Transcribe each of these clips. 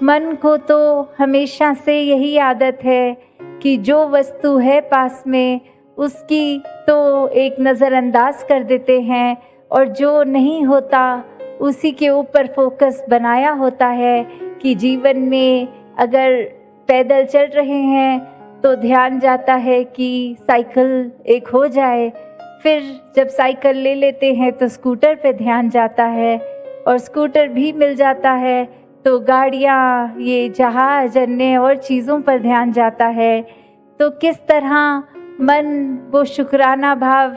मन को तो हमेशा से यही आदत है कि जो वस्तु है पास में उसकी तो एक नज़रअंदाज कर देते हैं और जो नहीं होता उसी के ऊपर फोकस बनाया होता है कि जीवन में अगर पैदल चल रहे हैं तो ध्यान जाता है कि साइकिल एक हो जाए, फिर जब साइकिल ले लेते हैं तो स्कूटर पे ध्यान जाता है और स्कूटर भी मिल जाता है तो गाड़ियाँ, ये जहाज, अन्य और चीज़ों पर ध्यान जाता है। तो किस तरह मन वो शुक्राना भाव,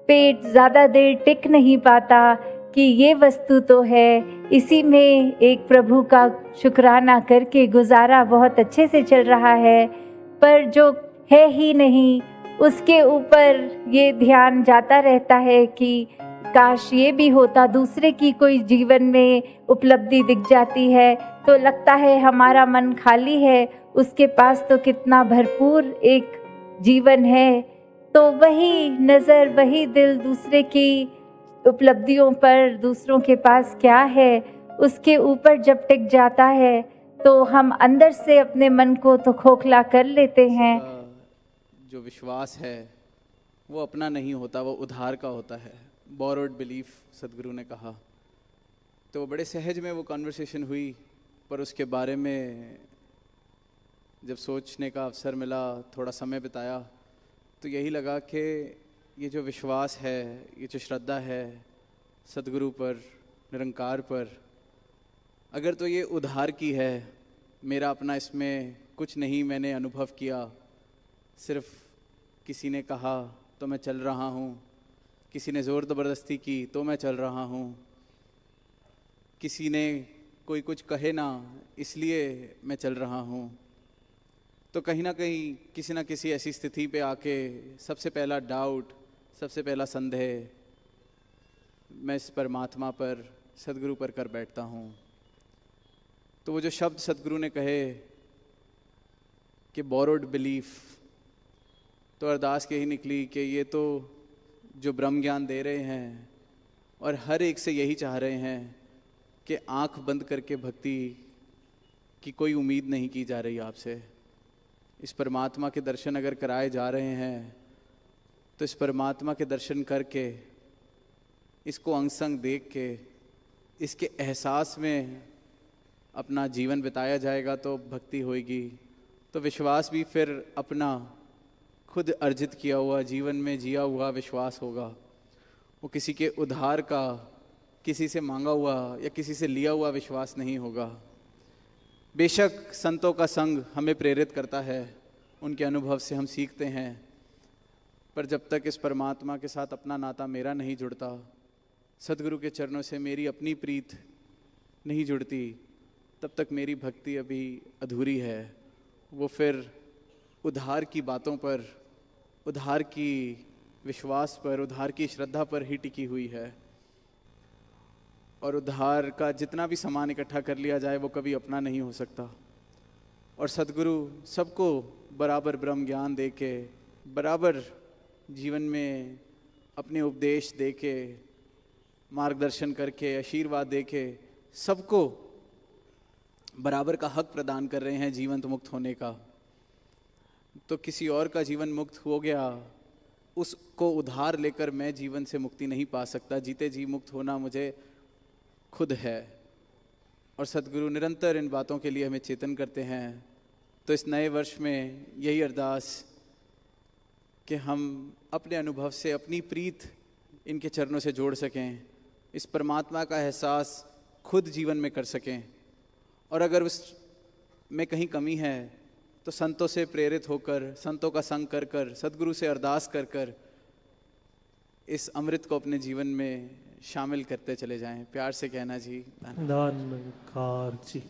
पेट ज़्यादा देर टिक नहीं पाता कि ये वस्तु तो है, इसी में एक प्रभु का शुक्राना करके गुजारा बहुत अच्छे से चल रहा है, पर जो है ही नहीं उसके ऊपर ये ध्यान जाता रहता है कि काश ये भी होता, दूसरे की कोई जीवन में उपलब्धि दिख जाती है तो लगता है हमारा मन खाली है, उसके पास तो कितना भरपूर एक जीवन है। तो वही नज़र, वही दिल दूसरे की उपलब्धियों पर, दूसरों के पास क्या है उसके ऊपर जब टिक जाता है तो हम अंदर से अपने मन को तो खोखला कर लेते हैं। जो विश्वास है वो अपना नहीं होता, वो उधार का होता है। बोरोड बिलीफ सदगुरु ने कहा। तो बड़े सहज में वो कन्वर्सेशन हुई, पर उसके बारे में जब सोचने का अवसर मिला, थोड़ा समय बिताया, तो यही लगा कि ये जो विश्वास है, ये जो श्रद्धा है सदगुरु पर, निरंकार पर, अगर तो ये उधार की है, मेरा अपना इसमें कुछ नहीं मैंने अनुभव किया, सिर्फ किसी ने कहा तो मैं चल रहा हूँ, किसी ने ज़ोर ज़बरदस्ती की तो मैं चल रहा हूँ, किसी ने कोई कुछ कहे ना इसलिए मैं चल रहा हूँ, तो कहीं ना कहीं किसी ना किसी ऐसी स्थिति पे आके सबसे पहला डाउट, सबसे पहला संदेह मैं इस परमात्मा पर, सदगुरु पर कर बैठता हूँ। तो वो जो शब्द सदगुरु ने कहे कि बोरोड बिलीफ, तो अरदास यही निकली कि ये तो जो ब्रह्म ज्ञान दे रहे हैं और हर एक से यही चाह रहे हैं कि आंख बंद करके भक्ति की कोई उम्मीद नहीं की जा रही आपसे। इस परमात्मा के दर्शन अगर कराए जा रहे हैं तो इस परमात्मा के दर्शन करके, इसको अंग संग देख के, इसके एहसास में अपना जीवन बिताया जाएगा तो भक्ति होएगी। तो विश्वास भी फिर अपना खुद अर्जित किया हुआ, जीवन में जिया हुआ विश्वास होगा। वो किसी के उधार का, किसी से मांगा हुआ या किसी से लिया हुआ विश्वास नहीं होगा। बेशक संतों का संग हमें प्रेरित करता है, उनके अनुभव से हम सीखते हैं, पर जब तक इस परमात्मा के साथ अपना नाता मेरा नहीं जुड़ता, सदगुरु के चरणों से मेरी अपनी प्रीत नहीं जुड़ती, तब तक मेरी भक्ति अभी अधूरी है। वो फिर उधार की बातों पर, उधार की विश्वास पर, उधार की श्रद्धा पर ही टिकी हुई है। और उधार का जितना भी सामान इकट्ठा कर लिया जाए वो कभी अपना नहीं हो सकता। और सदगुरु सबको बराबर ब्रह्म ज्ञान दे के, बराबर जीवन में अपने उपदेश दे के, मार्गदर्शन करके, आशीर्वाद दे के सबको बराबर का हक प्रदान कर रहे हैं जीवंत मुक्त होने का। तो किसी और का जीवन मुक्त हो गया, उसको उधार लेकर मैं जीवन से मुक्ति नहीं पा सकता। जीते जी मुक्त होना मुझे खुद है। और सदगुरु निरंतर इन बातों के लिए हमें चेतन करते हैं। तो इस नए वर्ष में यही अरदास कि हम अपने अनुभव से अपनी प्रीत इनके चरणों से जोड़ सकें, इस परमात्मा का एहसास खुद जीवन में कर सकें। और अगर उस में कहीं कमी है तो संतों से प्रेरित होकर, संतों का संग कर कर, सदगुरु से अरदास कर कर इस अमृत को अपने जीवन में शामिल करते चले जाएं। प्यार से कहना जी। धन्यवाद जी।